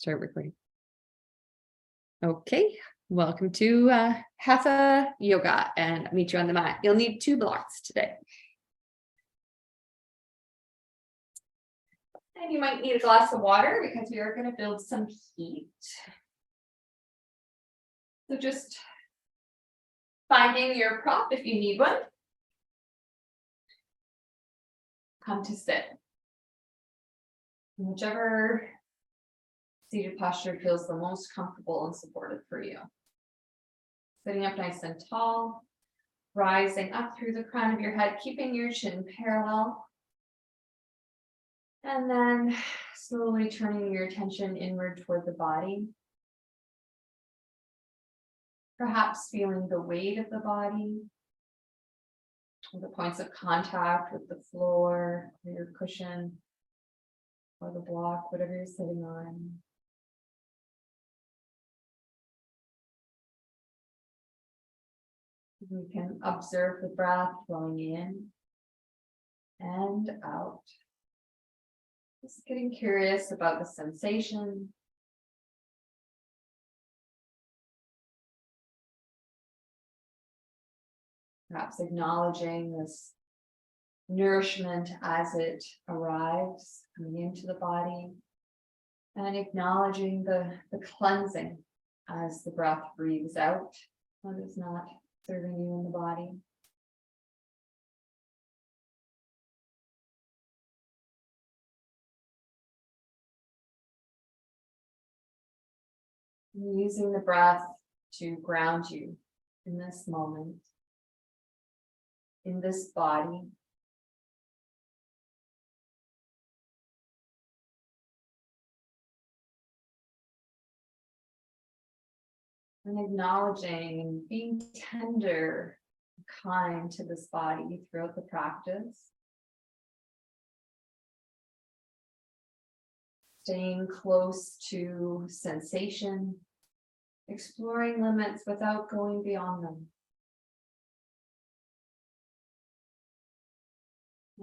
Start recording. Okay, welcome to Hatha Yoga, and I'll meet you on the mat. You'll need 2 blocks today. And you might need a glass of water because we are going to build some heat. So just finding your prop if you need one. Come to sit. Whichever seated posture feels the most comfortable and supportive for you. Sitting up nice and tall, rising up through the crown of your head, keeping your chin parallel. And then slowly turning your attention inward toward the body. Perhaps feeling the weight of the body, the points of contact with the floor, or your cushion, or the block, whatever you're sitting on. You can observe the breath flowing in and out. Just getting curious about the sensation. Perhaps acknowledging this nourishment as it arrives, coming into the body, and acknowledging the cleansing as the breath breathes out, what is not serving you in the body. And using the breath to ground you in this moment, in this body. And acknowledging and being tender, kind to this body throughout the practice. Staying close to sensation, exploring limits without going beyond them.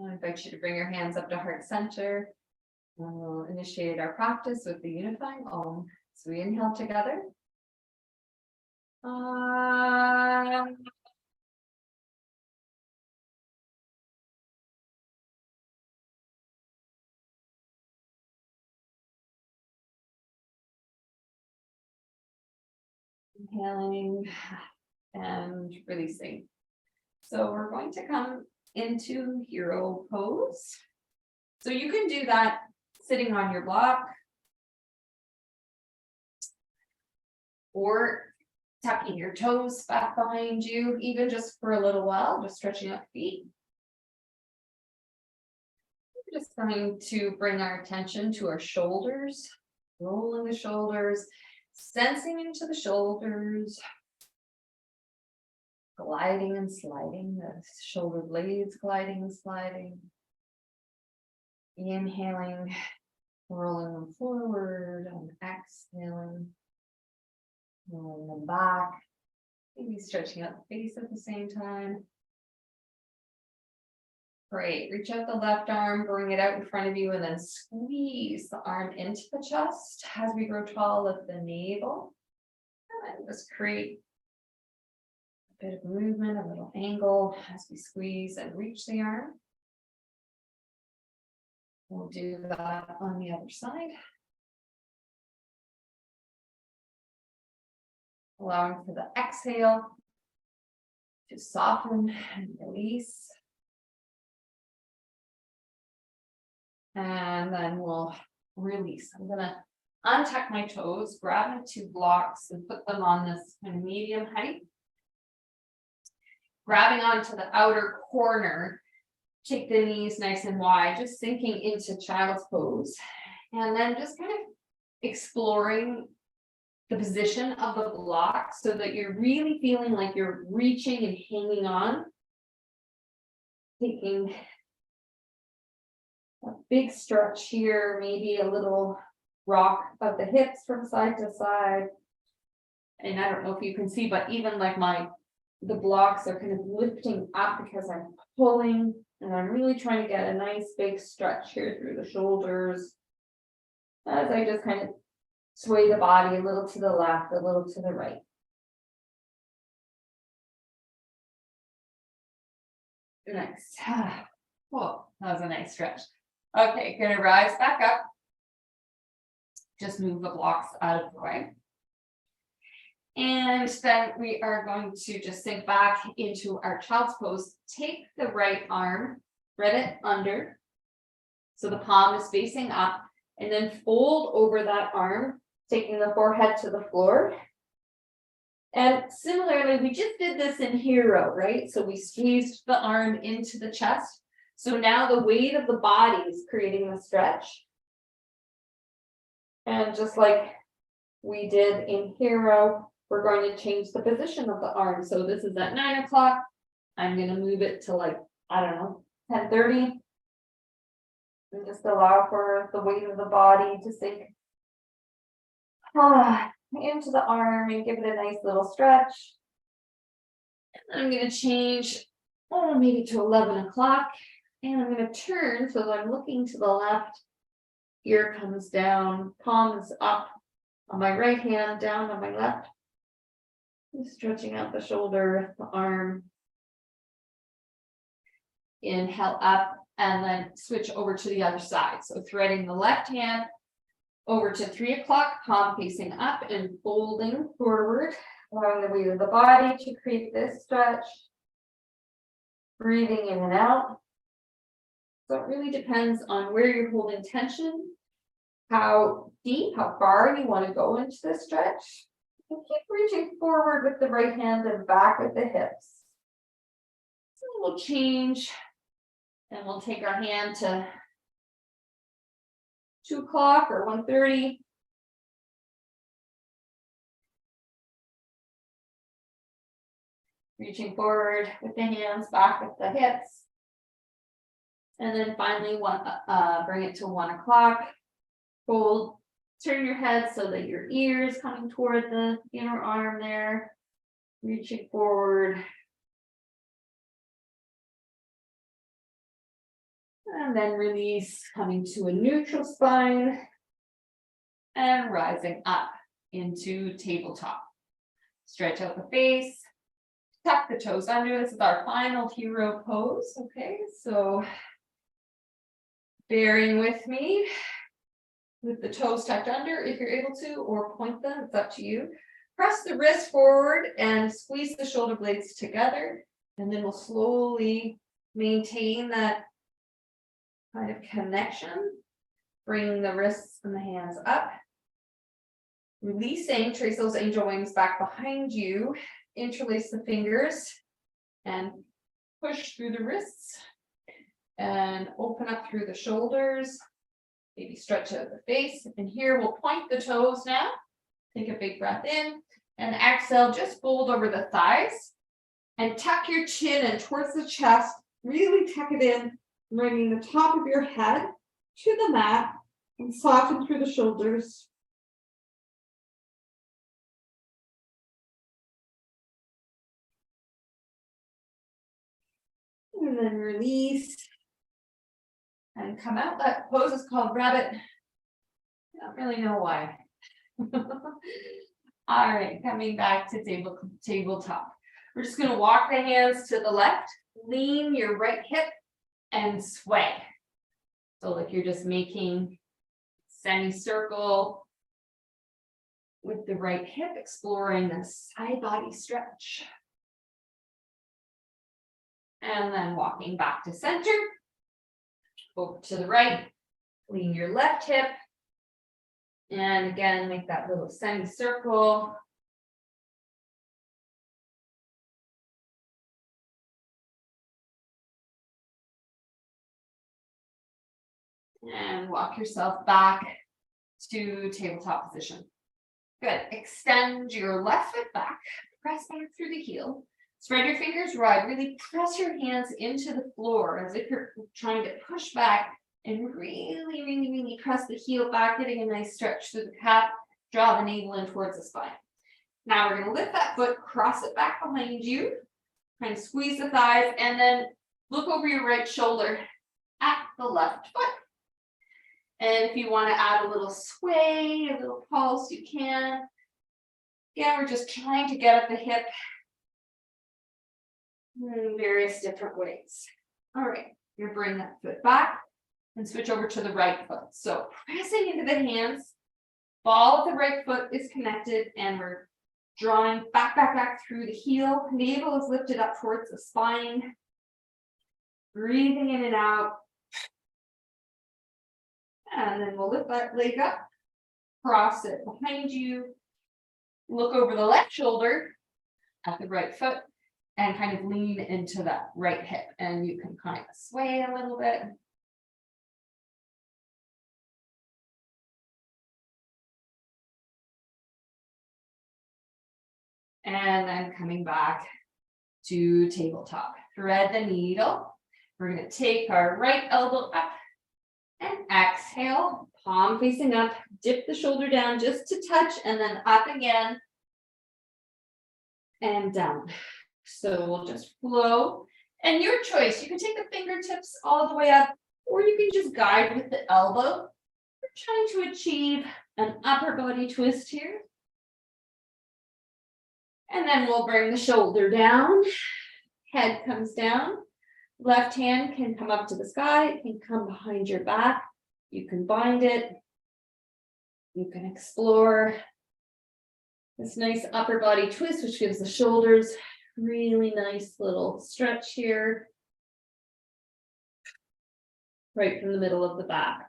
I invite you to bring your hands up to heart center, and we'll initiate our practice with the unifying Om. So we inhale together. Inhaling and releasing. So we're going to come into hero pose. So you can do that sitting on your block or tucking your toes back behind you, even just for a little while, just stretching out feet. We're just going to bring our attention to our shoulders, rolling the shoulders, sensing into the shoulders, gliding and sliding, the shoulder blades gliding and sliding. Inhaling, rolling them forward, and exhaling, rolling them back. Maybe stretching out the face at the same time. Great. Reach out the left arm, bring it out in front of you, and then squeeze the arm into the chest. As we grow tall, lift the navel. And just create a bit of movement, a little angle as we squeeze and reach the arm. We'll do that on the other side. Allowing for the exhale to soften and release. And then we'll release. I'm going to untuck my toes, grab my 2 blocks and put them on this kind of medium height. Grabbing onto the outer corner. Take the knees nice and wide, just sinking into child's pose. And then just kind of exploring the position of the block so that you're really feeling like you're reaching and hanging on. Taking a big stretch here, maybe a little rock of the hips from side to side. And I don't know if you can see, but even like the blocks are kind of lifting up because I'm pulling. And I'm really trying to get a nice big stretch here through the shoulders as I just kind of Sway the body a little to the left, a little to the right. Nice. Whoa, that was a nice stretch. Okay, gonna rise back up. Just move the blocks out of the way. And then we are going to just sink back into our child's pose. Take the right arm, spread it under. So the palm is facing up, and then fold over that arm, taking the forehead to the floor. And similarly, we just did this in hero, right? So we squeezed the arm into the chest. So now the weight of the body is creating the stretch. And just like we did in hero, we're going to change the position of the arm. So this is at 9 o'clock. I'm going to move it to like, I don't know, 10:30. And just allow for the weight of the body to sink into the arm and give it a nice little stretch. And I'm going to change, maybe to 11 o'clock. And I'm going to turn so that I'm looking to the left. Ear comes down, palms up on my right hand, down on my left. Just stretching out the shoulder, the arm. Inhale up and then switch over to the other side. So threading the left hand over to 3 o'clock, palm facing up and folding forward, allowing the weight of the body to create this stretch. Breathing in and out. So it really depends on where you're holding tension, how deep, how far you want to go into the stretch. And keep reaching forward with the right hand and back with the hips. So we'll change and we'll take our hand to 2 o'clock or 1:30. Reaching forward with the hands, back with the hips. And then finally, bring it to 1 o'clock. Fold, turn your head so that your ear is coming toward the inner arm there. Reaching forward. And then release, coming to a neutral spine. And rising up into tabletop. Stretch out the face. Tuck the toes under. This is our final hero pose. Okay, so bearing with me with the toes tucked under if you're able to, or point them, it's up to you. Press the wrist forward and squeeze the shoulder blades together, and then we'll slowly maintain that kind of connection. Bring the wrists and the hands up. Releasing, trace those angel wings back behind you, interlace the fingers and push through the wrists. And open up through the shoulders, maybe stretch out the face. And here we'll point the toes now. Take a big breath in and exhale, just fold over the thighs and tuck your chin in towards the chest. Really tuck it in, bringing the top of your head to the mat and soften through the shoulders. And then release. And come out. That pose is called rabbit. I don't really know why. All right, coming back to tabletop. We're just going to walk the hands to the left, lean your right hip, and sway. So like you're just making semicircle with the right hip, exploring the side body stretch. And then walking back to center. Over to the right, lean your left hip. And again, make that little semicircle. And walk yourself back to tabletop position. Good. Extend your left foot back, press back through the heel. Spread your fingers wide, really press your hands into the floor as if you're trying to push back and really press the heel back, getting a nice stretch through the calf, draw the navel in towards the spine. Now we're going to lift that foot, cross it back behind you, kind of squeeze the thighs, and then look over your right shoulder at the left foot. And if you want to add a little sway, a little pulse, you can. Again, we're just trying to get at the hip in various different ways. All right, you bring that foot back and switch over to the right foot. So pressing into the hands, ball of the right foot is connected, and we're drawing back through the heel. Navel is lifted up towards the spine. Breathing in and out. And then we'll lift that leg up, cross it behind you, look over the left shoulder at the right foot, and kind of lean into that right hip. And you can kind of sway a little bit. And then coming back to tabletop. Thread the needle. We're going to take our right elbow up and exhale, palm facing up, dip the shoulder down just to touch, and then up again and down. So we'll just flow. And your choice, you can take the fingertips all the way up, or you can just guide with the elbow. We're trying to achieve an upper body twist here. And then we'll bring the shoulder down, head comes down. Left hand can come up to the sky, it can come behind your back. You can bind it. You can explore this nice upper body twist, which gives the shoulders really nice little stretch here. Right from the middle of the back.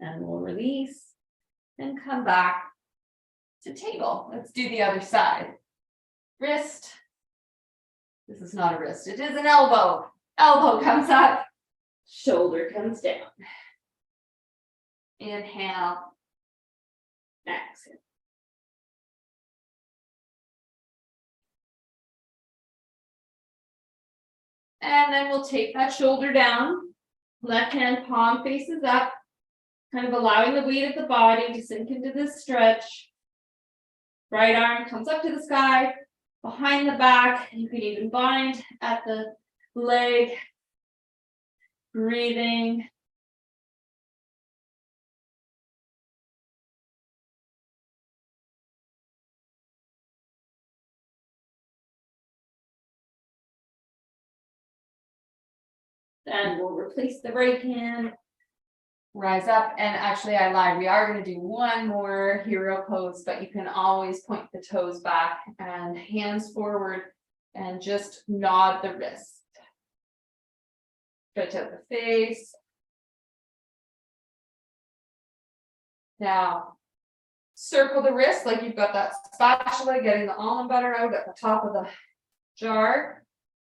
And we'll release and come back to table. Let's do the other side. Wrist. This is not a wrist, it is an elbow. Elbow comes up, shoulder comes down. Inhale, exhale. And then we'll take that shoulder down, left hand palm faces up, kind of allowing the weight of the body to sink into this stretch. Right arm comes up to the sky, behind the back. You can even bind at the leg. Breathing. Then we'll replace the right hand. Rise up, and actually I lied. We are going to do one more hero pose, but you can always point the toes back and hands forward and just nod the wrist. Stretch out the face. Now, circle the wrist like you've got that spatula, getting the almond butter out at the top of the jar,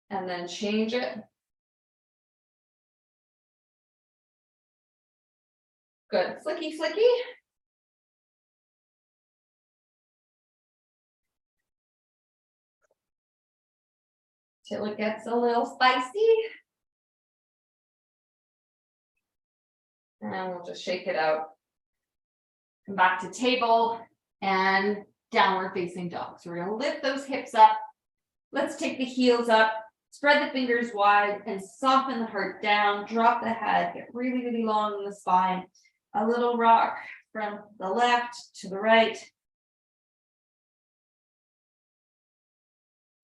and then change it. Good. Flicky, flicky. Till it gets a little spicy. And we'll just shake it out. Come back to table and downward facing dog. So we're going to lift those hips up. Let's take the heels up. Spread the fingers wide and soften the heart down. Drop the head. Get really, really long in the spine. A little rock from the left to the right.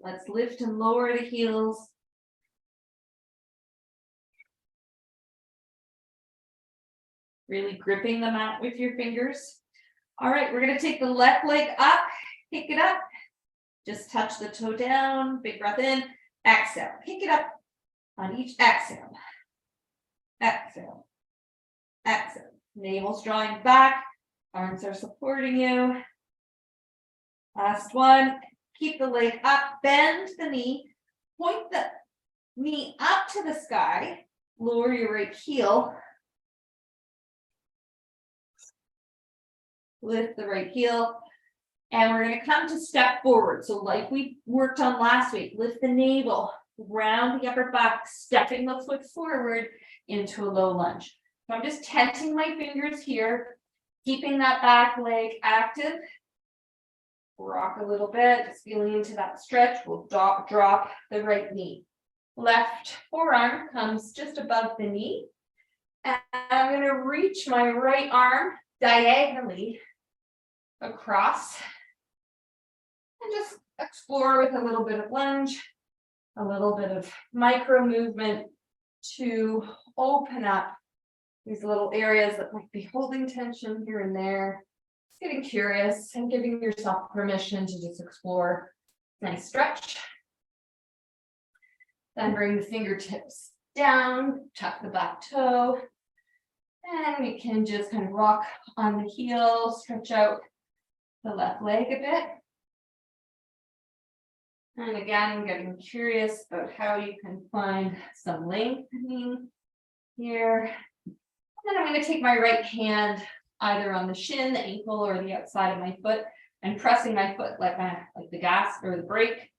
Let's lift and lower the heels. Really gripping the mat with your fingers. All right, we're going to take the left leg up, pick it up. Just touch the toe down, big breath in, exhale. Pick it up on each exhale. Exhale. Exhale. Navel's drawing back, arms are supporting you. Last one, keep the leg up, bend the knee, point the knee up to the sky, lower your right heel. Lift the right heel, and we're going to come to step forward. So like we worked on last week, lift the navel, round the upper back, stepping the foot forward into a low lunge. So I'm just tenting my fingers here, keeping that back leg active. Rock a little bit, just feeling into that stretch. We'll drop the right knee. Left forearm comes just above the knee. And I'm going to reach my right arm diagonally across and just explore with a little bit of lunge, a little bit of micro movement to open up these little areas that might be holding tension here and there. Just getting curious and giving yourself permission to just explore. Nice stretch. Then bring the fingertips down, tuck the back toe, and we can just kind of rock on the heel, stretch out the left leg a bit. And again, getting curious about how you can find some lengthening here. And then I'm going to take my right hand either on the shin, the ankle, or the outside of my foot, and pressing my foot like the gas or the brake,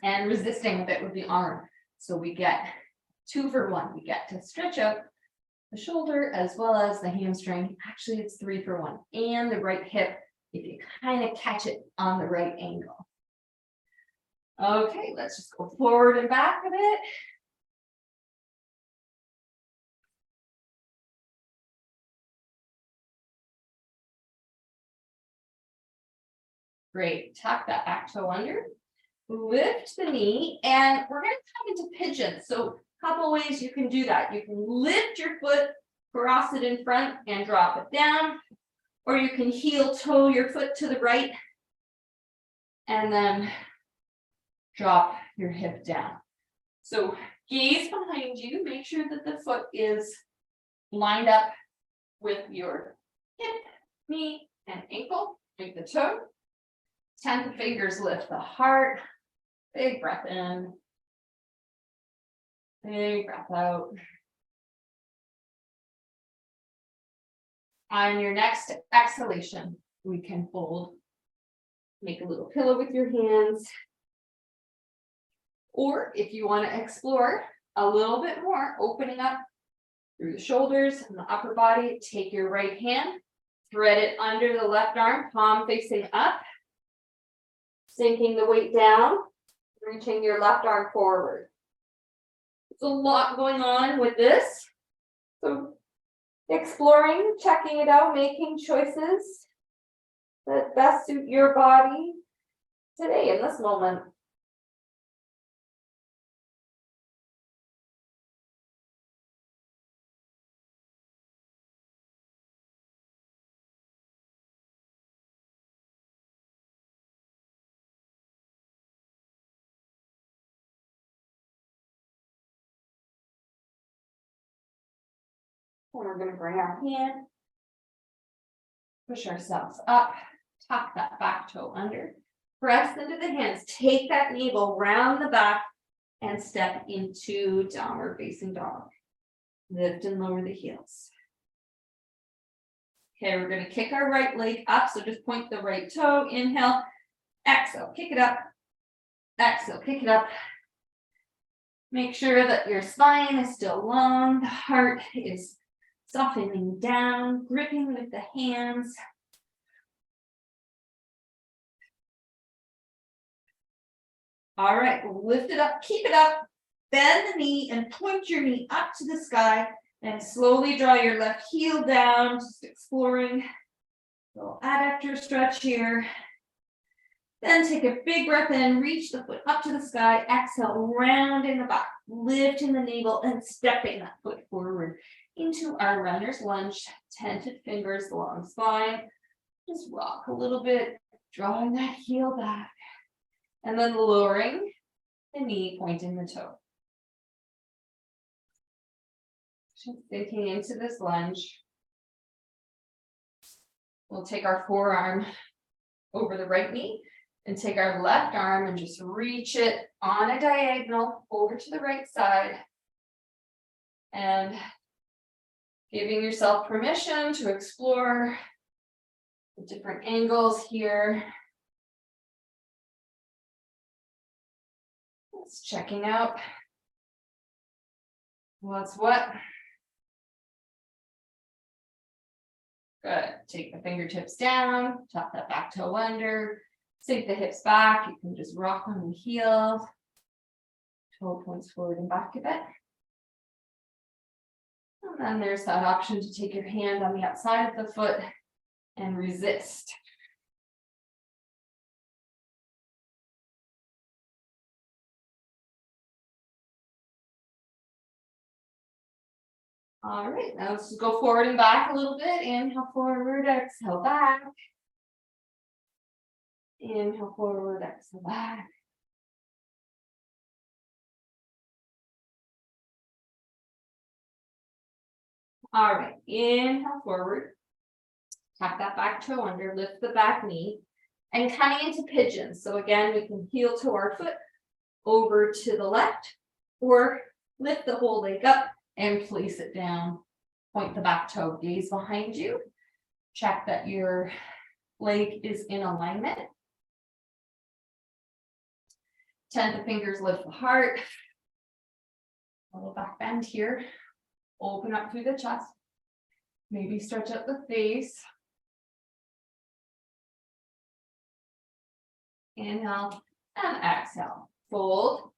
and resisting a bit with the arm. So we get 2 for 1. We get to stretch out the shoulder as well as the hamstring. Actually, it's 3 for 1. And the right hip, if you kind of catch it on the right angle. Okay, let's just go forward and back a bit. Great, tuck that back toe under. Lift the knee, and we're going to come into pigeon. So a couple ways you can do that. You can lift your foot, cross it in front, and drop it down. Or you can heel toe your foot to the right, and then drop your hip down. So gaze behind you, make sure that the foot is lined up with your hip, knee, and ankle. Make the toe. 10 fingers lift the heart. Big breath in. Big breath out. On your next exhalation, we can fold. Make a little pillow with your hands. Or if you want to explore a little bit more, opening up through the shoulders and the upper body, take your right hand, thread it under the left arm, palm facing up, sinking the weight down, reaching your left arm forward. There's a lot going on with this. So exploring, checking it out, making choices that best suit your body today in this moment. And we're going to bring our hand, push ourselves up, tuck that back toe under, press into the hands, take that navel round the back, and step into downward facing dog. Lift and lower the heels. Okay, we're going to kick our right leg up, so just point the right toe, inhale, exhale, kick it up, exhale, kick it up. Make sure that your spine is still long, the heart is softening down, gripping with the hands. All right, lift it up, keep it up, bend the knee and point your knee up to the sky, and slowly draw your left heel down, just exploring a little adductor stretch here. Then take a big breath in, reach the foot up to the sky, exhale, round in the back, lifting the navel and stepping that foot forward into our runner's lunge, tented fingers along spine. Just rock a little bit, drawing that heel back, and then lowering the knee, pointing the toe. Just sinking into this lunge. We'll take our forearm over the right knee and take our left arm and just reach it on a diagonal over to the right side. And giving yourself permission to explore the different angles here. Just checking out what's what. Good. Take the fingertips down, tuck that back toe under, sink the hips back. You can just rock on the heels. Toe points forward and back a bit. And then there's that option to take your hand on the outside of the foot and resist. All right, now let's just go forward and back a little bit. Inhale forward, exhale back. Inhale forward, exhale back. All right, inhale forward. Tap that back toe under, lift the back knee, and coming into pigeon. So again, we can heel to our foot over to the left, or lift the whole leg up and place it down. Point the back toe, gaze behind you. Check that your leg is in alignment. 10 the fingers, lift the heart. A little back bend here. Open up through the chest. Maybe stretch out the face. Inhale and exhale. Fold.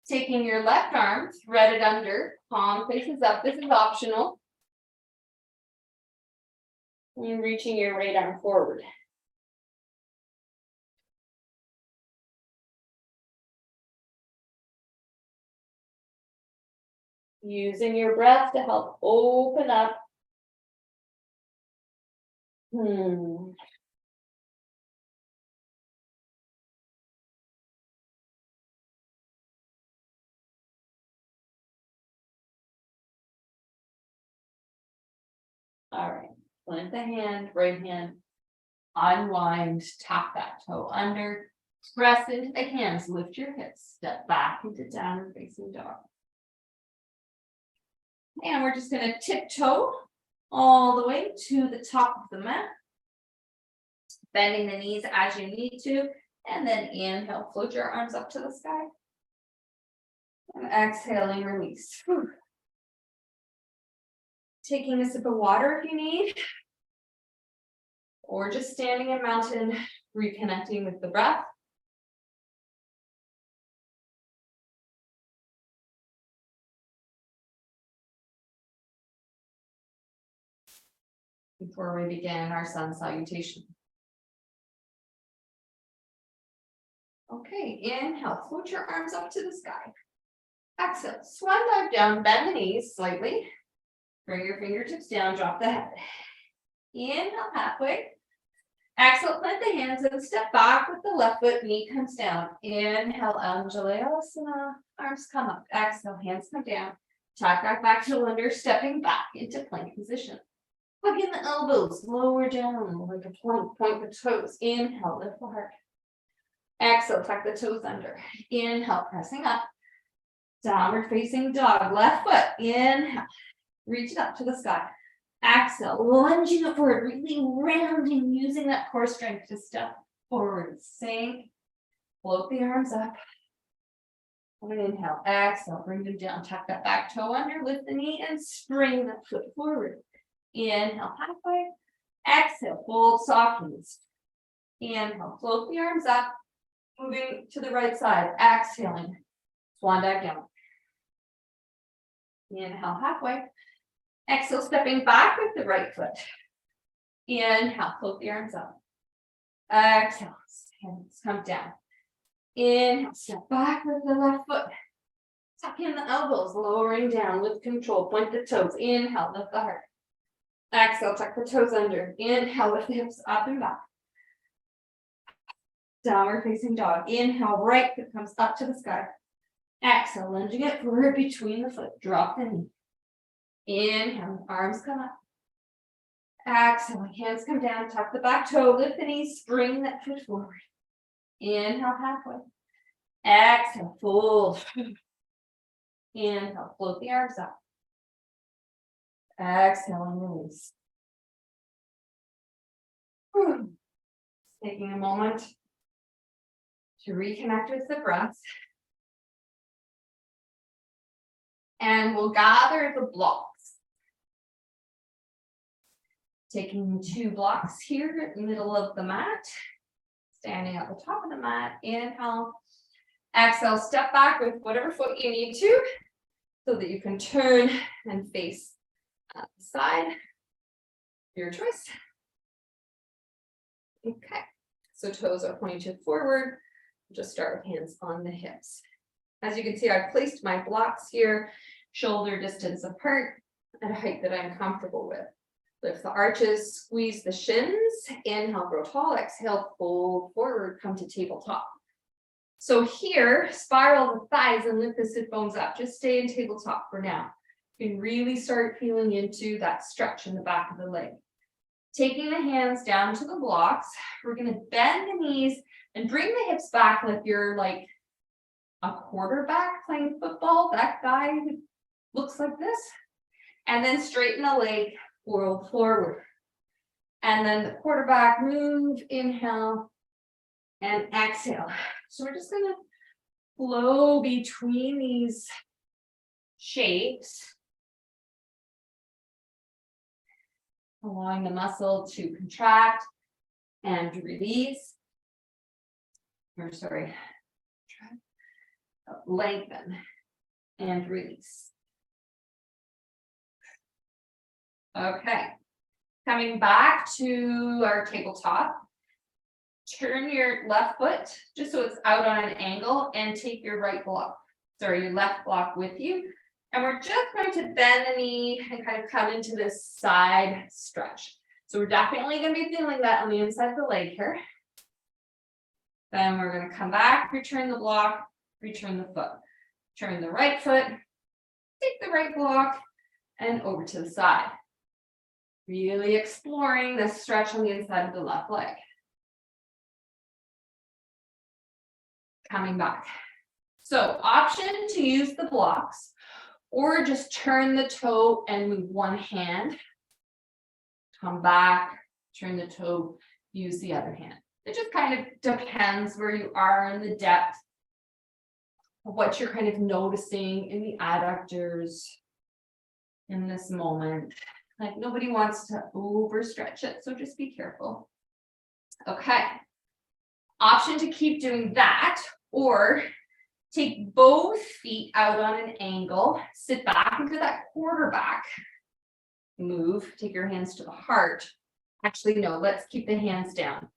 Taking your left arm, thread it under, palm faces up. This is optional. And reaching your right arm forward. Using your breath to help open up. All right, plant the hand, right hand, unwind, tap that toe under, press into the hands, lift your hips, step back into downward facing dog. And we're just gonna tiptoe all the way to the top of the mat. Bending the knees as you need to, and then inhale, float your arms up to the sky. And exhaling, release. Whew. Taking a sip of water if you need, or just standing in mountain, reconnecting with the breath. Before we begin our sun salutation. Okay, inhale, float your arms up to the sky. Exhale, swan dive down, bend the knees slightly. Bring your fingertips down, drop the head. Inhale halfway. Exhale, plant the hands and step back with the left foot, knee comes down. Inhale, Anjalayasana, arms come up. Exhale, hands come down. Tuck back to under, stepping back into plank position. Plug in the elbows, lower down like a plank, point the toes. Inhale, lift the heart. Exhale, tuck the toes under. Inhale, pressing up. Downward facing dog, left foot. Inhale, reach it up to the sky. Exhale, lunging it forward, really rounding, using that core strength to step forward. Sink, float the arms up. And inhale, exhale, bring them down. Tuck that back toe under, lift the knee, and spring the foot forward. Inhale, halfway. Exhale, fold soft knees. Inhale, float the arms up. Moving to the right side, exhaling. Swan dive down. Inhale, halfway. Exhale, stepping back with the right foot. Inhale, float the arms up. Exhale, hands come down. Inhale, step back with the left foot. Tuck in the elbows, lowering down with control. Point the toes. Inhale, lift the heart. Exhale, tuck the toes under. Inhale, lift the hips up and back. Downward facing dog. Inhale, right foot comes up to the sky. Exhale, lunging it forward between the foot. Drop the knee. Inhale, arms come up. Exhale, hands come down. Tuck the back toe, lift the knee, spring that foot forward. Inhale, halfway. Exhale, fold. Inhale, float the arms up. Exhale and release. Taking a moment to reconnect with the breath. And we'll gather the blocks. Taking 2 blocks here in the middle of the mat. Standing at the top of the mat. Inhale. Exhale, step back with whatever foot you need to so that you can turn and face the side. Your choice. Okay, so toes are pointed forward. Just start with hands on the hips. As you can see, I've placed my blocks here, shoulder distance apart at a height that I'm comfortable with. Lift the arches, squeeze the shins, inhale, grow tall, exhale, fold forward, come to tabletop. So here, spiral the thighs and lift the sit bones up. Just stay in tabletop for now. You can really start feeling into that stretch in the back of the leg. Taking the hands down to the blocks, we're going to bend the knees and bring the hips back like you're like a quarterback playing football. That guy looks like this. And then straighten the leg, roll forward. And then the quarterback move, inhale, and exhale. So we're just going to flow between these shapes, allowing the muscle to contract and release. Lengthen and release. Okay, coming back to our tabletop. Turn your left foot just so it's out on an angle and take your your left block with you. And we're just going to bend the knee and kind of come into this side stretch. So we're definitely going to be feeling that on the inside of the leg here. Then we're going to come back, return the block, return the foot. Turn the right foot, take the right block, and over to the side. Really exploring this stretch on the inside of the left leg. Coming back. So option to use the blocks or just turn the toe and move one hand. Come back, turn the toe, use the other hand. It just kind of depends where you are in the depth of what you're kind of noticing in the adductors in this moment. Like nobody wants to overstretch it, so just be careful. Okay. Option to keep doing that, or take both feet out on an angle, sit back into that quarterback move, take your hands to the heart. Actually, no, let's keep the hands down.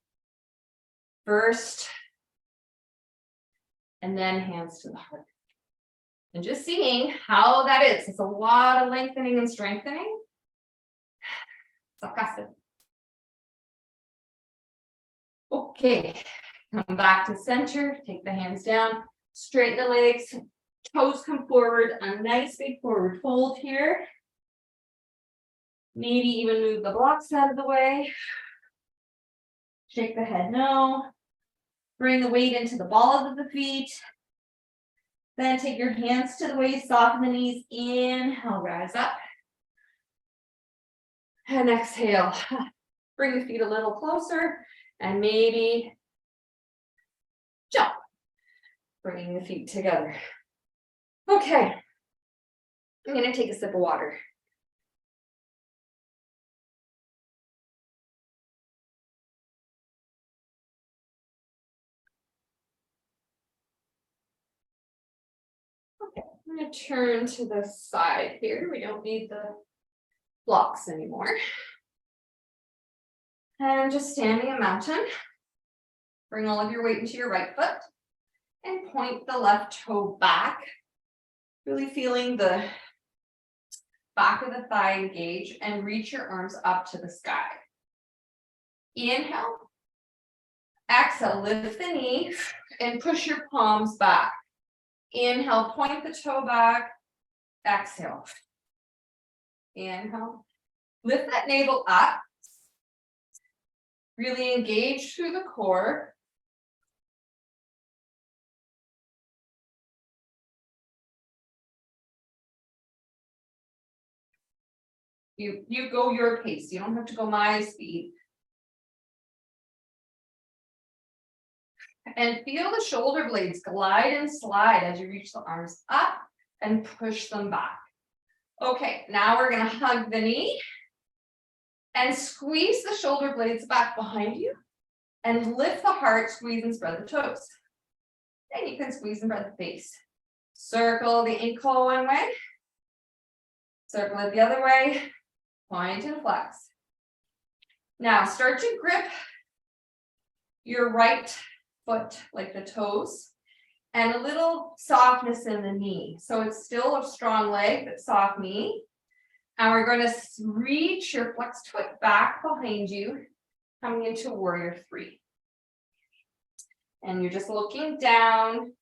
First, and then hands to the heart. And just seeing how that is. It's a lot of lengthening and strengthening. Okay, come back to center, take the hands down, straighten the legs, toes come forward, a nice big forward fold here. Maybe even move the blocks out of the way. Shake the head no. Bring the weight into the balls of the feet. Then take your hands to the waist, soften the knees, inhale, rise up. And exhale, bring the feet a little closer and maybe jump, bringing the feet together. Okay, I'm going to take a sip of water. Okay, I'm going to turn to the side here. We don't need the blocks anymore. And just standing a mountain. Bring all of your weight into your right foot and point the left toe back. Really feeling the back of the thigh engage and reach your arms up to the sky. Inhale. Exhale, lift the knee and push your palms back. Inhale, point the toe back. Exhale. Inhale. Lift that navel up. Really engage through the core. You go your pace. You don't have to go my speed. And feel the shoulder blades glide and slide as you reach the arms up and push them back. Okay, now we're going to hug the knee and squeeze the shoulder blades back behind you and lift the heart, squeeze and spread the toes. And you can squeeze in front of the face. Circle the ankle one way. Circle it the other way. Point and flex. Now start to grip your right foot, like the toes, and a little softness in the knee. So it's still a strong leg, but soft knee. And we're going to reach your flexed foot back behind you, coming into warrior three. And you're just looking down.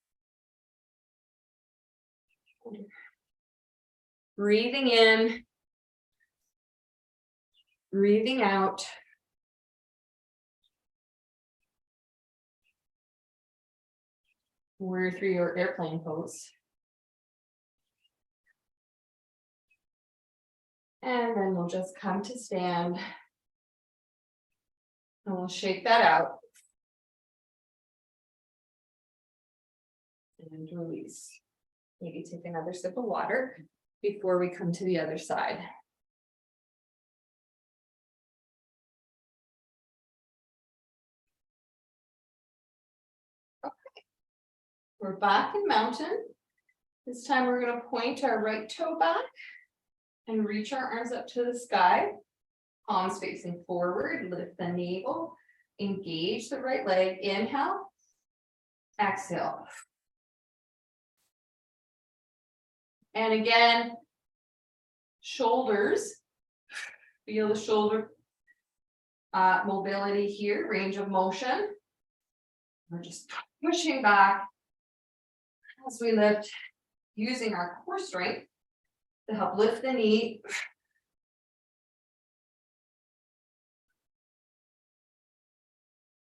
Breathing in. Breathing out. Warrior three or airplane pose. And then we'll just come to stand. And we'll shake that out. And release. Maybe take another sip of water before we come to the other side. Okay. We're back in mountain. This time we're going to point our right toe back and reach our arms up to the sky. Palms facing forward, lift the navel, engage the right leg. Inhale, exhale. And again, shoulders, feel the shoulder mobility here, range of motion. We're just pushing back as we lift, using our core strength to help lift the knee.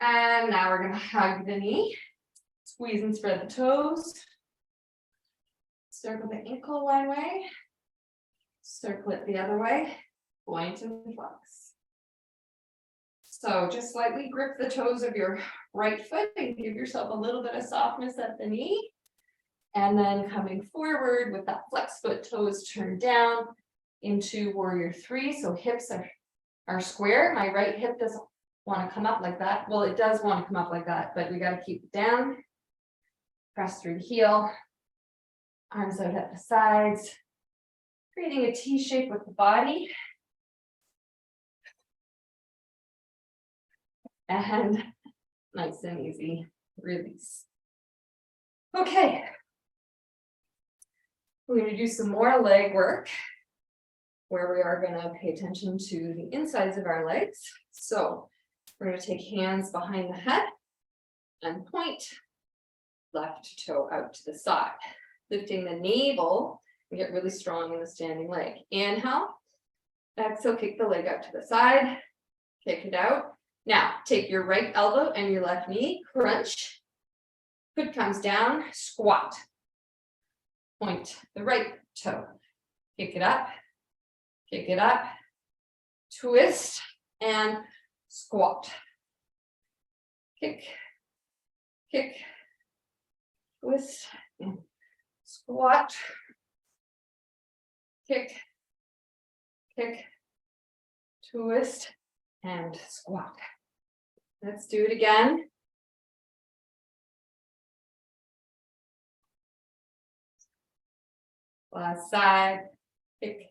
And now we're going to hug the knee, squeeze and spread the toes. Circle the ankle one way, circle it the other way, point and flex. So just slightly grip the toes of your right foot and give yourself a little bit of softness at the knee. And then coming forward with that flex foot, toes turned down into warrior three. So hips are square. My right hip doesn't want to come up like that. Well, it does want to come up like that, but we got to keep it down. Press through the heel. Arms out at the sides, creating a T shape with the body. And nice and easy release. Okay. We're going to do some more leg work where we are going to pay attention to the insides of our legs. So we're going to take hands behind the head and point left toe out to the side. Lifting the navel and get really strong in the standing leg. Inhale. Exhale, kick the leg out to the side. Kick it out. Now, take your right elbow and your left knee, crunch. Foot comes down, squat. Point the right toe. Kick it up, twist, and squat. Kick, twist, and squat, kick, twist, and squat. Let's do it again. Last side, kick.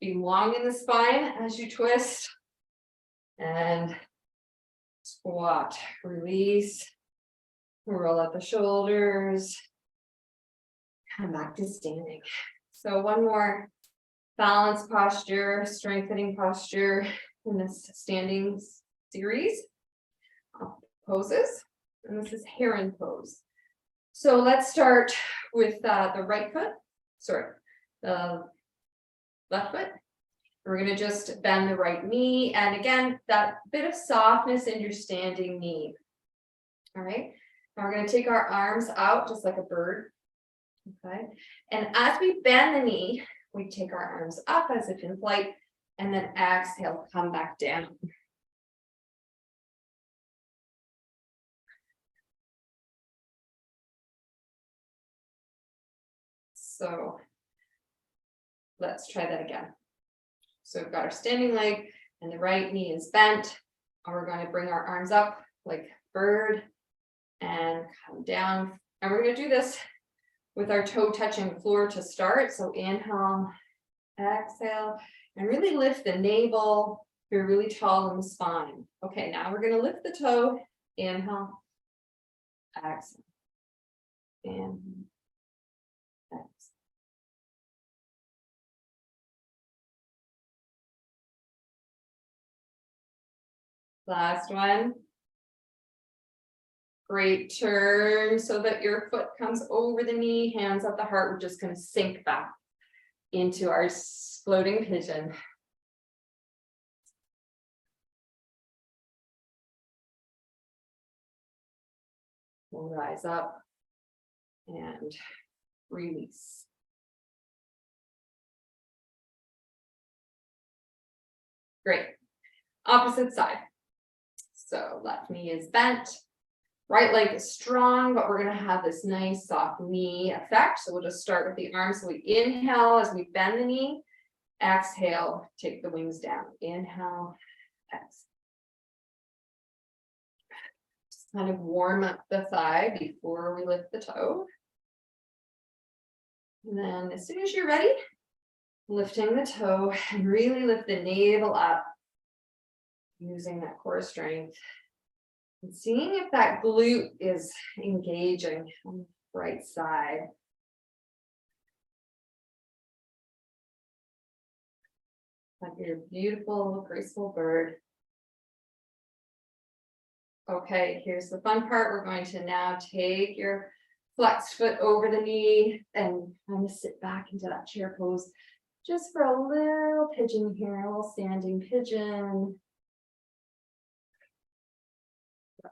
Be long in the spine as you twist. And squat, release. Roll up the shoulders, come back to standing. So one more balance posture, strengthening posture in this standing series of poses. And this is heron pose. So let's start with the right foot, the left foot. We're going to just bend the right knee. And again, that bit of softness in your standing knee. All right. Now we're going to take our arms out just like a bird. Okay. And as we bend the knee, we take our arms up as if in flight, and then exhale, come back down. So let's try that again. So we've got our standing leg and the right knee is bent. And we're going to bring our arms up like bird and come down. And we're going to do this with our toe touching the floor to start. So inhale, exhale, and really lift the navel. You're really tall in the spine. Okay, now we're going to lift the toe. Inhale, exhale, inhale, exhale. Last one. Great, turn so that your foot comes over the knee, hands at the heart. We're just going to sink back into our floating pigeon. We'll rise up and release. Great. Opposite side. So left knee is bent. Right leg is strong, but we're going to have this nice soft knee effect. So we'll just start with the arms. So we inhale as we bend the knee. Exhale, take the wings down. Inhale, exhale. Just kind of warm up the thigh before we lift the toe. And then as soon as you're ready, lifting the toe and really lift the navel up, using that core strength. And seeing if that glute is engaging on the right side. Like your beautiful, graceful bird. Okay, here's the fun part. We're going to now take your flexed foot over the knee and kind of sit back into that chair pose. Just for a little pigeon here, a little standing pigeon.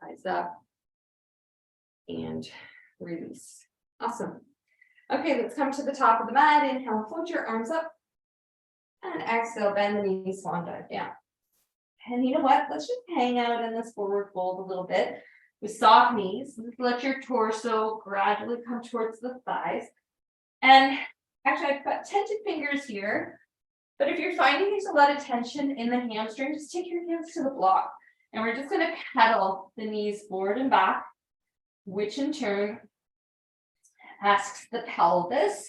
Rise up and release. Awesome. Okay, let's come to the top of the mat. Inhale, float your arms up. And exhale, bend the knees, swan dive down. And you know what? Let's just hang out in this forward fold a little bit with soft knees. Let your torso gradually come towards the thighs. And actually, I've got tented fingers here. But if you're finding there's a lot of tension in the hamstring, just take your hands to the block. And we're just going to pedal the knees forward and back, which in turn asks the pelvis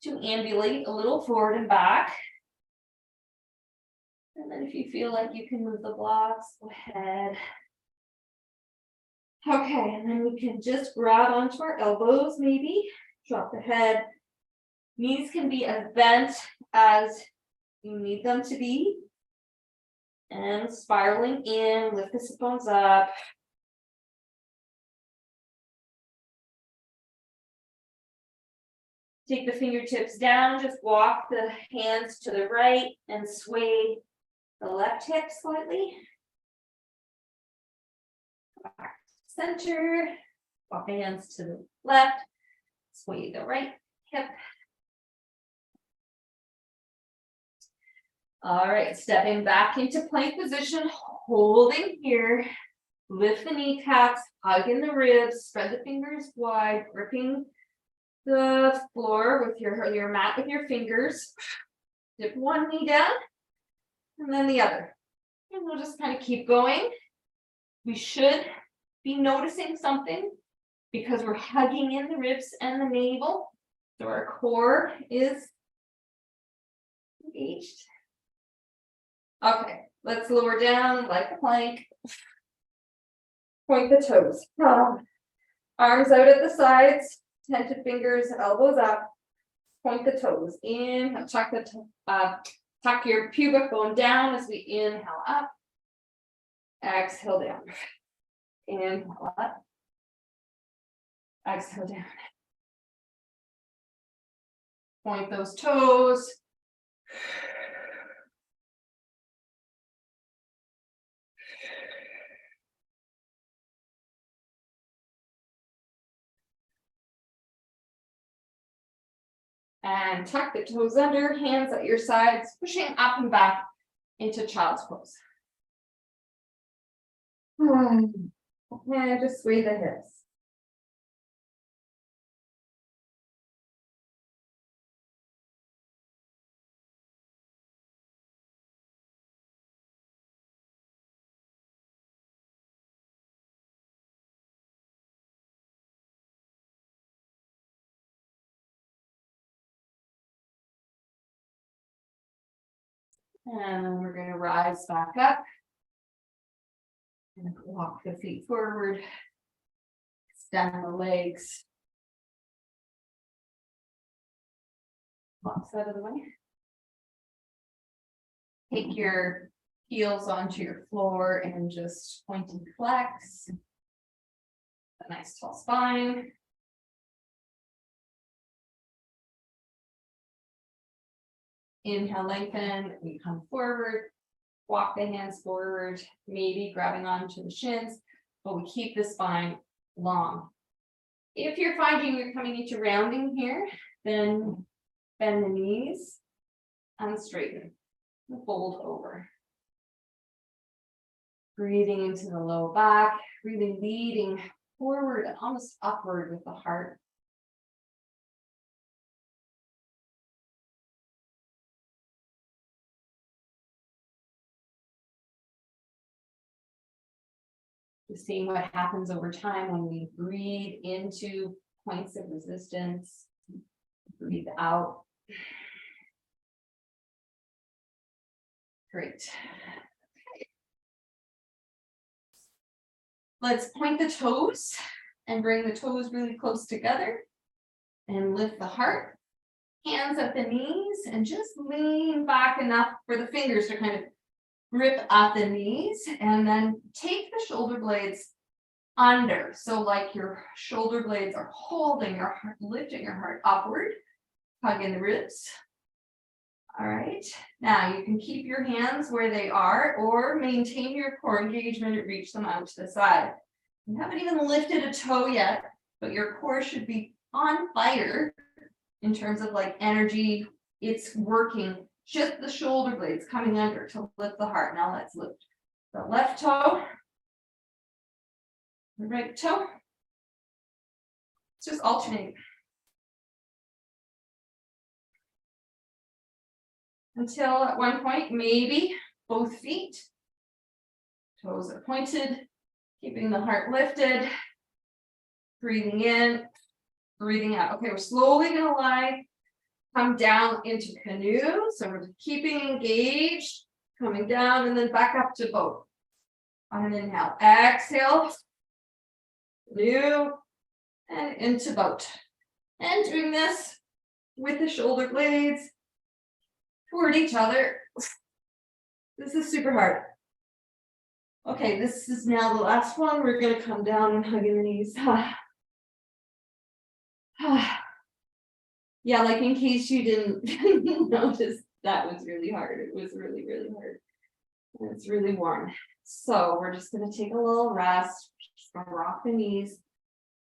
to ambulate a little forward and back. And then if you feel like you can move the blocks, go ahead. Okay, and then we can just grab onto our elbows, maybe. Drop the head. Knees can be as bent as you need them to be. And spiraling in, lift the sit bones up. Take the fingertips down, just walk the hands to the right and sway the left hip slightly. Back to center, walk the hands to the left, sway the right hip. All right, stepping back into plank position, holding here. Lift the kneecaps, hug in the ribs, spread the fingers wide, gripping the floor with your mat with your fingers. Dip one knee down, and then the other. And we'll just kind of keep going. We should be noticing something because we're hugging in the ribs and the navel. So our core is engaged. Okay, let's lower down like a plank. Point the toes. Arms out at the sides, tented fingers, elbows up. Point the toes in. Tuck your pubic bone down as we inhale up. Exhale down. Inhale up. Exhale down. Point those toes. And tuck the toes under, hands at your sides, pushing up and back into child's pose. And just sway the hips. And we're going to rise back up. And walk the feet forward. Extend the legs. Blocks out of the way. Take your heels onto your floor and just point and flex. A nice tall spine. Inhale, lengthen, you come forward, walk the hands forward, maybe grabbing onto the shins, but we keep the spine long. If you're finding you're coming into rounding here, then bend the knees and straighten, fold over. Breathing into the low back, really leading forward and almost upward with the heart. Just seeing what happens over time when we breathe into points of resistance. Breathe out. Great. Let's point the toes and bring the toes really close together and lift the heart. Hands at the knees and just lean back enough for the fingers to kind of grip at the knees, and then take the shoulder blades under. So like your shoulder blades are holding your heart, lifting your heart upward, hugging the ribs. All right, now you can keep your hands where they are or maintain your core engagement and reach them out to the side. You haven't even lifted a toe yet, but your core should be on fire in terms of like energy. It's working. Just the shoulder blades coming under to lift the heart. Now let's lift the left toe, the right toe. Let's just alternate. Until at one point, maybe both feet, toes are pointed, keeping the heart lifted, breathing in, breathing out. Okay, we're slowly going to lie. Come down into canoe. So we're keeping engaged, coming down and then back up to boat. On an inhale, exhale, canoe, and into boat. And doing this with the shoulder blades toward each other. This is super hard. Okay, this is now the last one. We're going to come down and hug the knees. Yeah, like in case you didn't notice, that was really hard. It was really, really hard. And it's really warm. So we're just going to take a little rest. Just going to rock the knees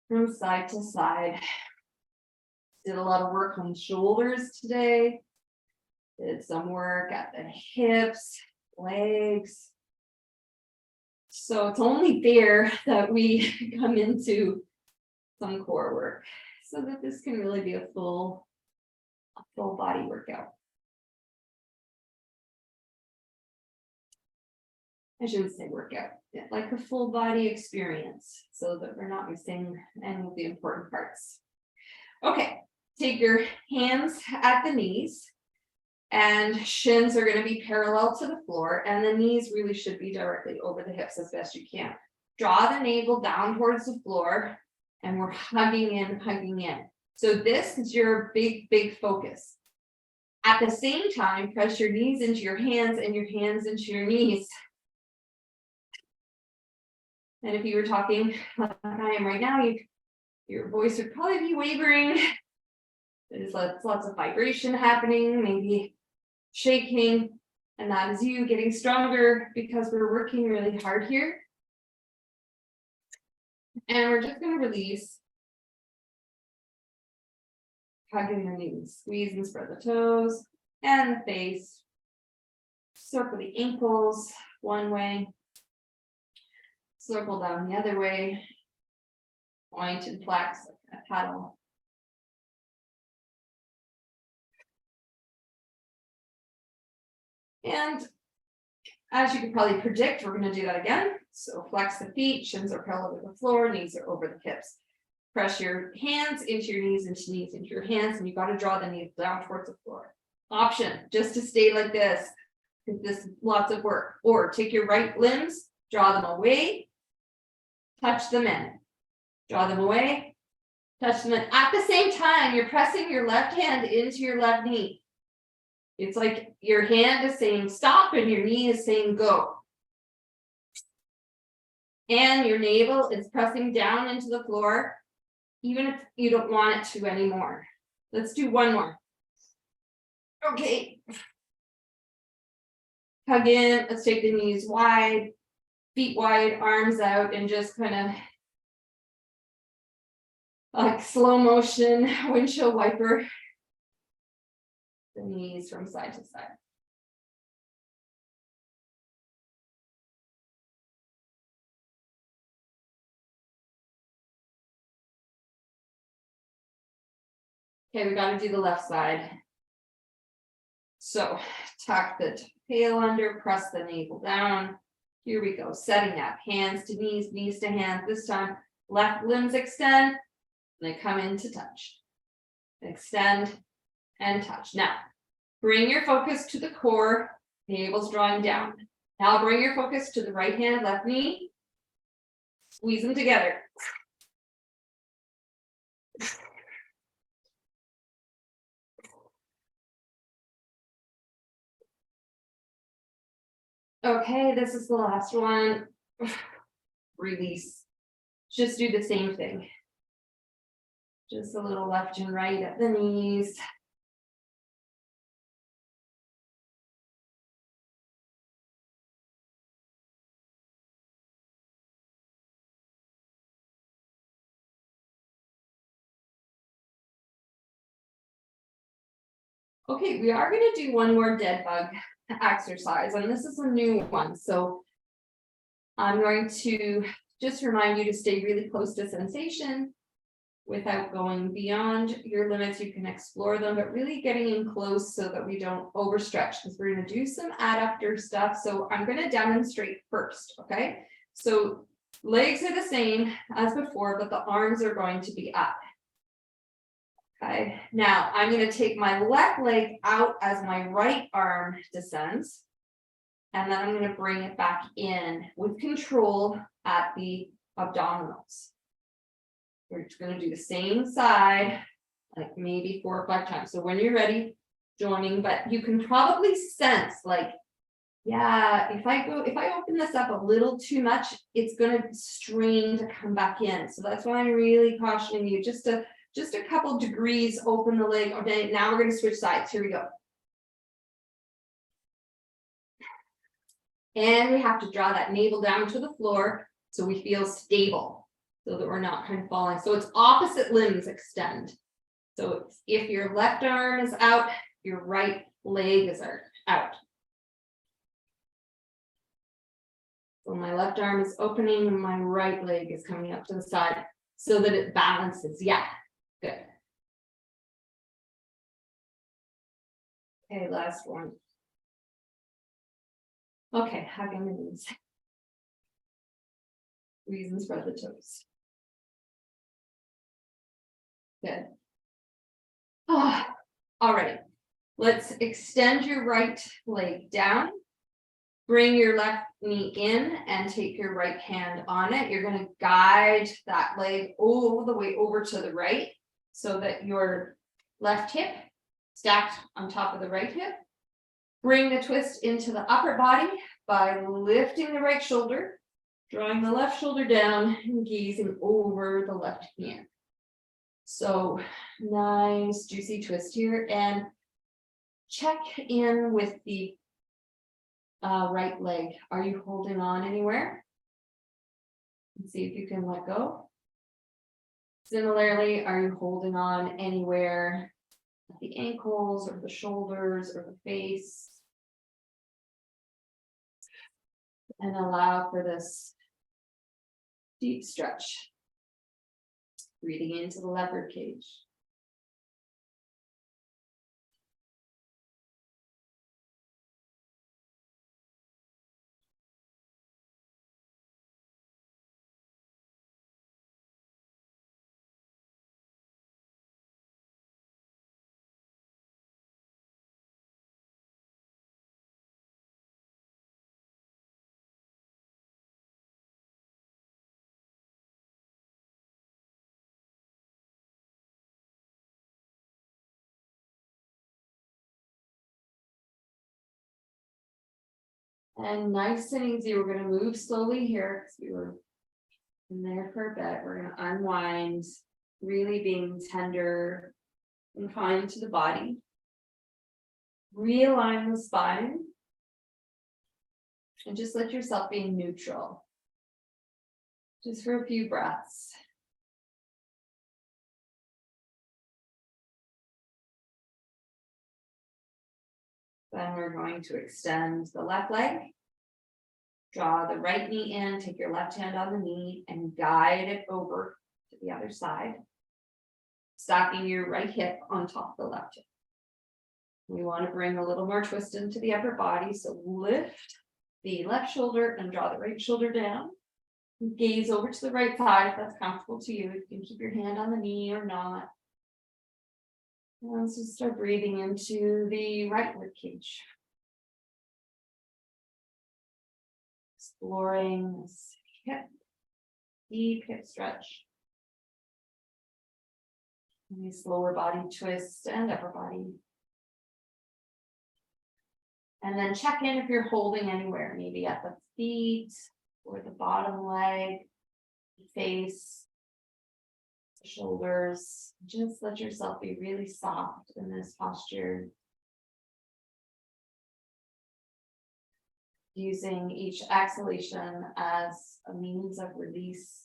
from side to side. Did a lot of work on shoulders today. Did some work at the hips, legs. So it's only fair that we come into some core work so that this can really be a full body workout. I shouldn't say workout, like a full body experience so that we're not missing any of the important parts. Okay, take your hands at the knees and shins are going to be parallel to the floor and the knees really should be directly over the hips as best you can. Draw the navel down towards the floor and we're hugging in, hugging in. So this is your big, big focus. At the same time, press your knees into your hands and your hands into your knees. And if you were talking like I am right now, your voice would probably be wavering. There's lots of vibration happening, maybe shaking, and that is you getting stronger because we're working really hard here. And we're just going to release. Hugging your knees, squeeze and spread the toes and the face. Circle the ankles one way. Circle down the other way. Point and flex like a paddle. And as you can probably predict, we're going to do that again. So flex the feet, shins are parallel to the floor, knees are over the hips. Press your hands into your knees, into your hands, and you've got to draw the knees down towards the floor. Option, just to stay like this. because this is lots of work. Or take your right limbs, draw them away, touch them in, draw them away, touch them in. At the same time, you're pressing your left hand into your left knee. It's like your hand is saying stop and your knee is saying go. And your navel is pressing down into the floor, even if you don't want it to anymore. Let's do one more. Okay. Hug in. Let's take the knees wide, feet wide, arms out, and just kind of like slow motion windshield wiper the knees from side to side. Okay, we got to do the left side. So tuck the tail under, press the navel down. Here we go, setting up, hands to knees, knees to hands. This time, left limbs extend, and they come in to touch. Extend and touch. Now, bring your focus to the core, navel's drawing down. Now bring your focus to the right hand, left knee. Squeeze them together. Okay, this is the last one. Release. Just do the same thing. Just a little left and right at the knees. Okay, we are going to do one more dead bug exercise, and this is a new one. So I'm going to just remind you to stay really close to sensation without going beyond your limits. You can explore them, but really getting in close so that we don't overstretch, because we're going to do some adductor stuff. So I'm going to demonstrate first. Okay, so legs are the same as before, but the arms are going to be up. Okay, now I'm going to take my left leg out as my right arm descends, and then I'm going to bring it back in with control at the abdominals. We're just going to do the same side, like maybe 4 or 5 times. So when you're ready, joining, but you can probably sense like, yeah, if I open this up a little too much, it's going to strain to come back in. So that's why I'm really cautioning you just a couple degrees, open the leg. Okay, now we're going to switch sides. Here we go. And we have to draw that navel down to the floor so we feel stable, so that we're not kind of falling. So it's opposite limbs extend. So if your left arm is out, your right leg is out. So my left arm is opening and my right leg is coming up to the side so that it balances. Yeah, good. Okay, last one. Okay, hugging the knees. Squeeze and spread the toes. Good. Oh, all right. Let's extend your right leg down. Bring your left knee in and take your right hand on it. You're going to guide that leg all the way over to the right so that your left hip stacked on top of the right hip. Bring the twist into the upper body by lifting the right shoulder, drawing the left shoulder down and gazing over the left hand. So nice juicy twist here, and check in with the right leg. Are you holding on anywhere? And see if you can let go. Similarly, are you holding on anywhere at the ankles or the shoulders or the face? And allow for this deep stretch. Breathing into the leopard cage. And nice and easy, we're going to move slowly here because we were in there for a bit. We're going to unwind, really being tender and kind to the body. Realign the spine. And just let yourself be neutral. Just for a few breaths. Then we're going to extend the left leg. Draw the right knee in, take your left hand on the knee and guide it over to the other side. Stacking your right hip on top of the left hip. We want to bring a little more twist into the upper body. So lift the left shoulder and draw the right shoulder down. Gaze over to the right side if that's comfortable to you. You can keep your hand on the knee or not. And let's just start breathing into the right rib cage. Exploring this hip, deep hip stretch. Nice lower body twist and upper body. And then check in if you're holding anywhere, maybe at the feet or the bottom leg, face, shoulders. Just let yourself be really soft in this posture. Using each exhalation as a means of release.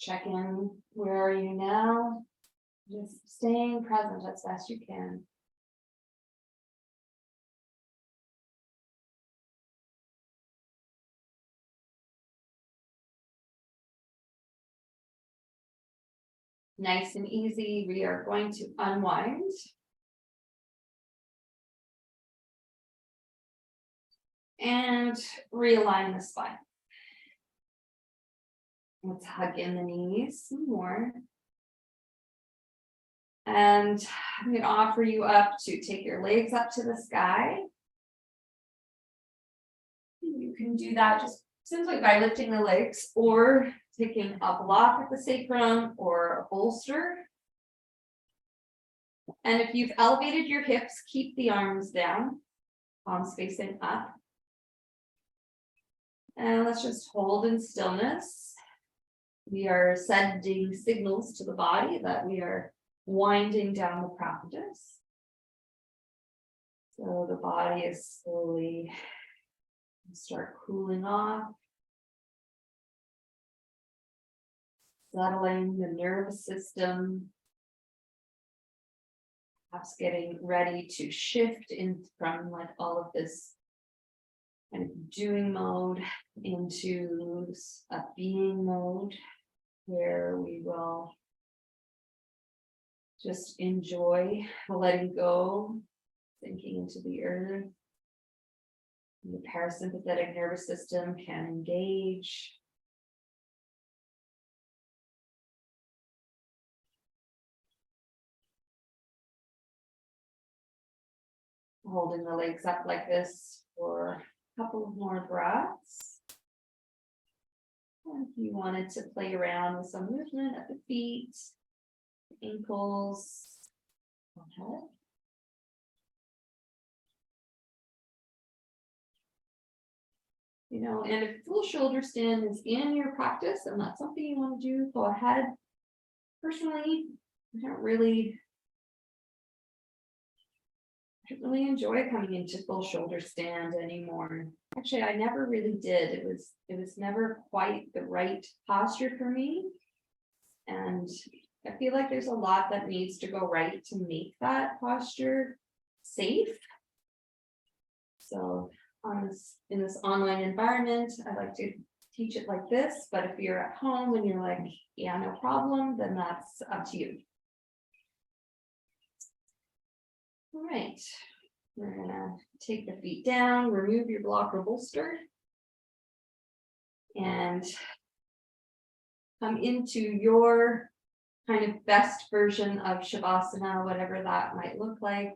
Check in, where are you now? Just staying present as best you can. Nice and easy, we are going to unwind. And realign the spine. Let's hug in the knees some more. And I'm going to offer you up to take your legs up to the sky. You can do that just simply by lifting the legs or taking a block at the sacrum or a bolster. And if you've elevated your hips, keep the arms down, palms facing up. And let's just hold in stillness. We are sending signals to the body that we are winding down the practice. So the body is slowly start cooling off. Settling the nervous system. Perhaps getting ready to shift in from like all of this kind of doing mode into a being mode where we will just enjoy letting go, sinking into the earth. And the parasympathetic nervous system can engage. Holding the legs up like this for a couple of more breaths. And if you wanted to play around with some movement at the feet, ankles, head. You know, and if full shoulder stand is in your practice and that's something you want to do, go ahead. Personally, I don't really enjoy coming into full shoulder stand anymore. Actually, I never really did. It was never quite the right posture for me. And I feel like there's a lot that needs to go right to make that posture safe. So in this online environment, I like to teach it like this, but if you're at home and you're like, yeah, no problem, then that's up to you. All right, we're gonna take the feet down, remove your block or bolster. and come into your kind of best version of Shavasana, whatever that might look like.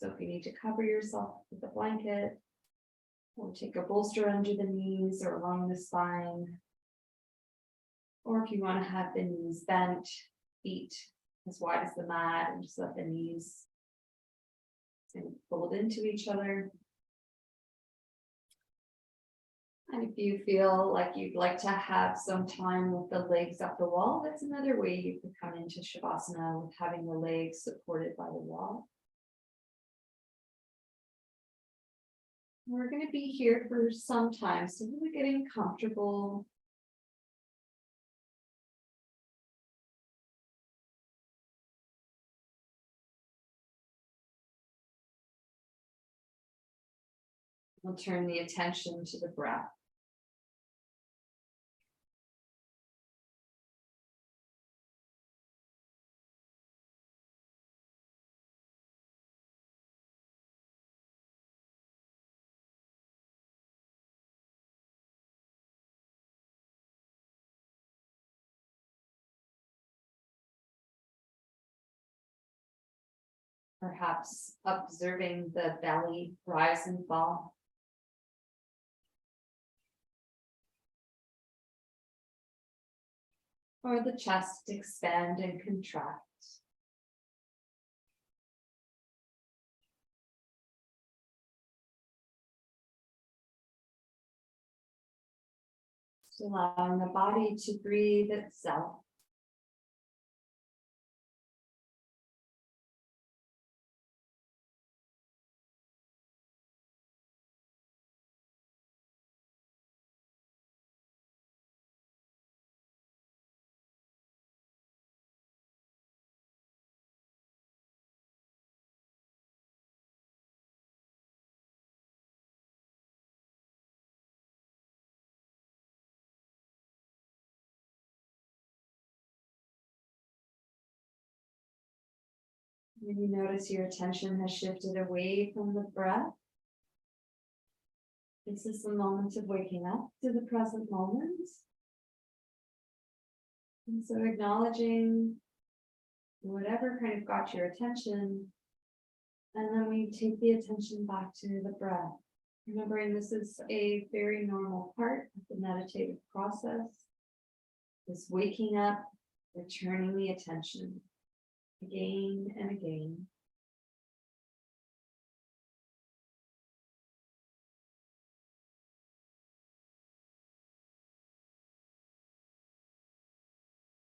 So if you need to cover yourself with a blanket, or take a bolster under the knees or along the spine, or if you want to have the knees bent, feet as wide as the mat, and just let the knees kind of fold into each other. And if you feel like you'd like to have some time with the legs up the wall, that's another way you could come into Shavasana, with having the legs supported by the wall. We're going to be here for some time, so we're getting comfortable. We'll turn the attention to the breath. Perhaps observing the belly rise and fall. Or the chest expand and contract. Just allowing the body to breathe itself. When you notice your attention has shifted away from the breath, this is the moment of waking up to the present moment. And so acknowledging whatever kind of got your attention, and then we take the attention back to the breath. Remembering this is a very normal part of the meditative process. This waking up, returning the attention again and again.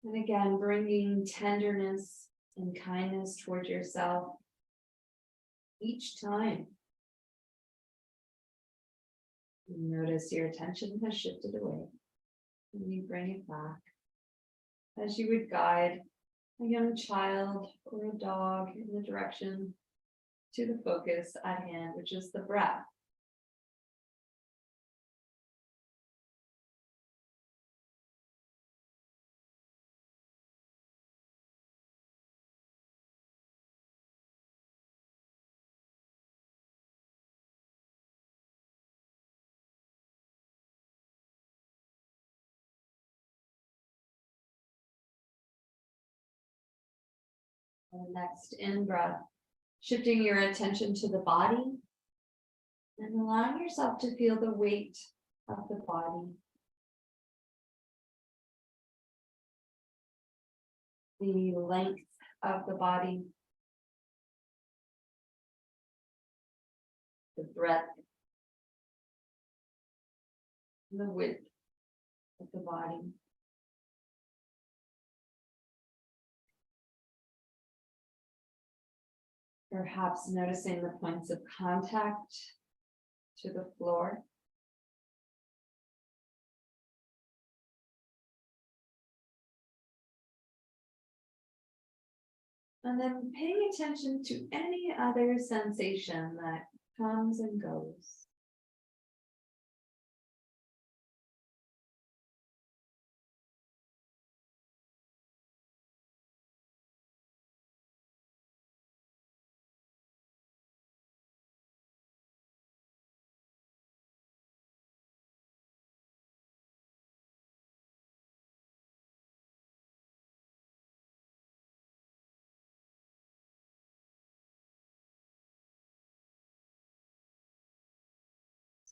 And again, bringing tenderness and kindness toward yourself each time. You notice your attention has shifted away, and you bring it back as you would guide a young child or a dog in the direction to the focus at hand, which is the breath. And next in breath, shifting your attention to the body and allowing yourself to feel the weight of the body. The length of the body, the breadth, and the width of the body. Perhaps noticing the points of contact to the floor. And then paying attention to any other sensation that comes and goes.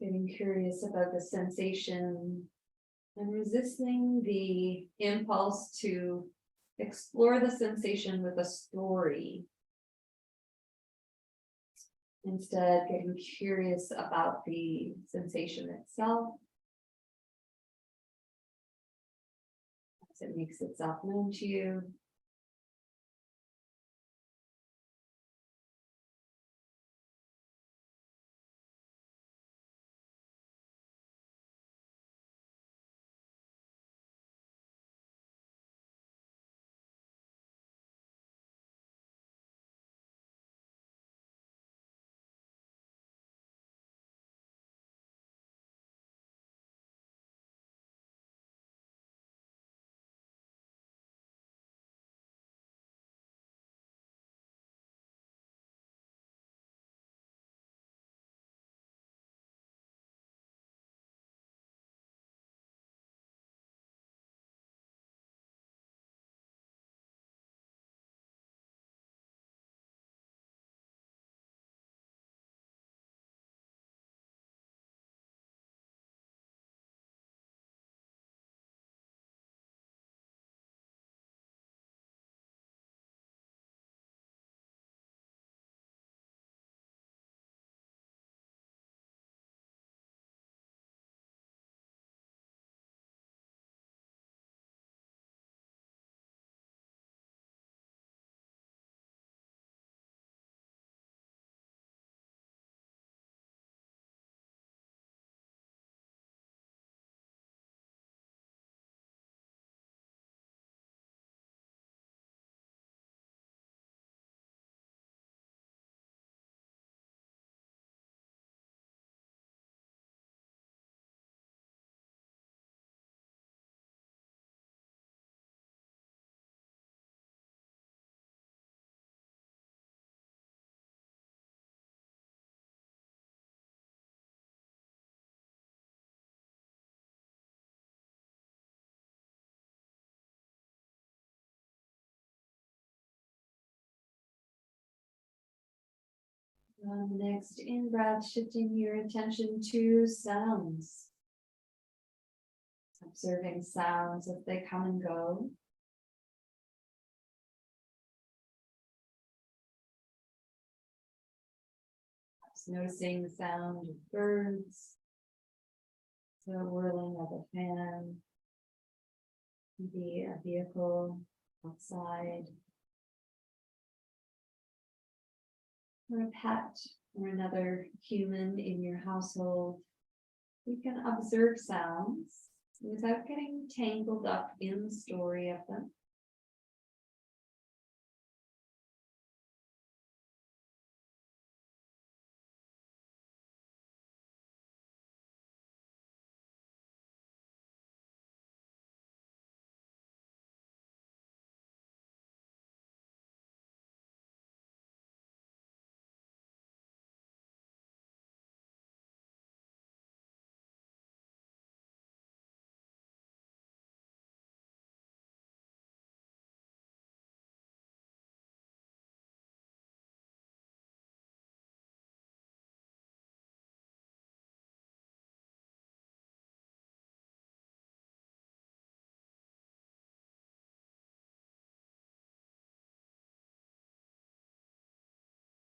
Getting curious about the sensation and resisting the impulse to explore the sensation with a story. Instead, getting curious about the sensation itself as it makes itself known to you. On the next in breath, shifting your attention to sounds. Observing sounds as they come and go. Just noticing the sound of birds, the whirling of a fan, maybe a vehicle outside, or a pet, or another human in your household. We can observe sounds without getting tangled up in the story of them.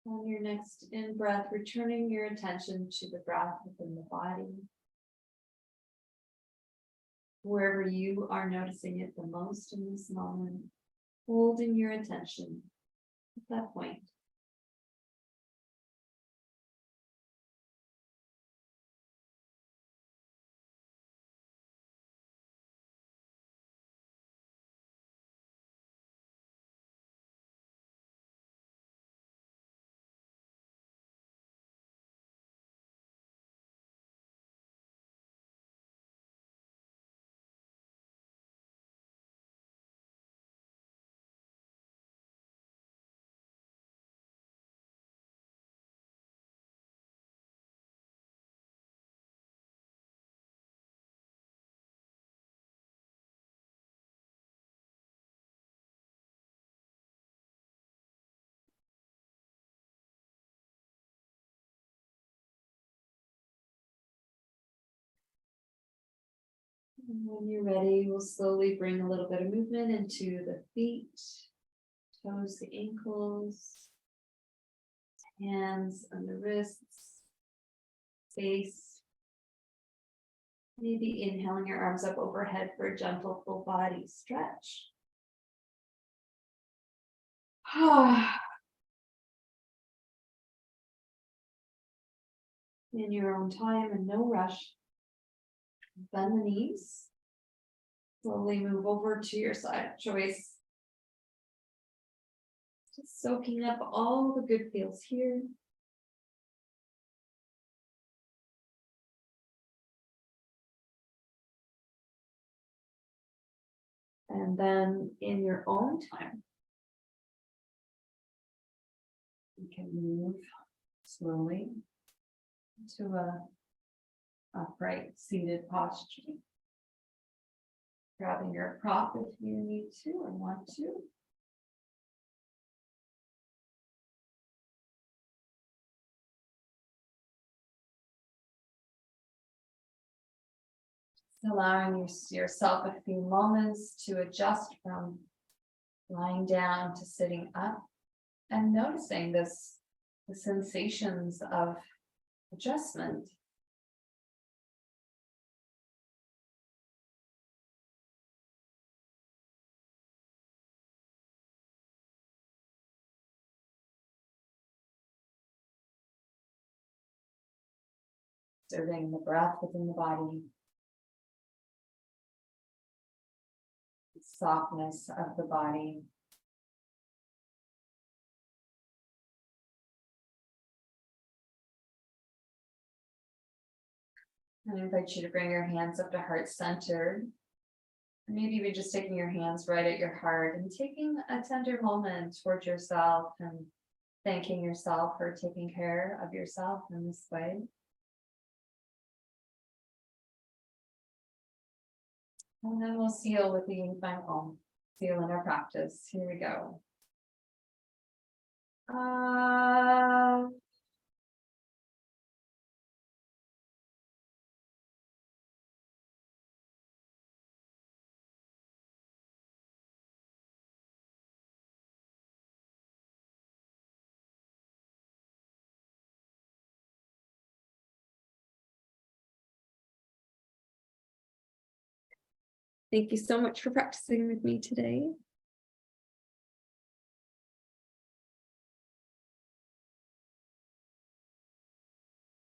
On your next in breath, returning your attention to the breath within the body. Wherever you are noticing it the most in this moment, holding your attention at that point. And when you're ready, we'll slowly bring a little bit of movement into the feet, toes, the ankles, hands on the wrists, face. Maybe inhaling your arms up overhead for a gentle full body stretch. In your own time and no rush. Bend the knees. Slowly move over to your side of choice. Just soaking up all the good feels here. And then in your own time, you can move slowly to a upright seated posture. Grabbing your prop if you need to or want to. Just allowing yourself a few moments to adjust from lying down to sitting up and noticing the sensations of adjustment. Observing the breath within the body, the softness of the body. And I invite you to bring your hands up to heart center. And maybe even just taking your hands right at your heart and taking a tender moment towards yourself and thanking yourself for taking care of yourself in this way. And then we'll seal with the Yin Om. Seal in our practice. Here we go. Thank you so much for practicing with me today.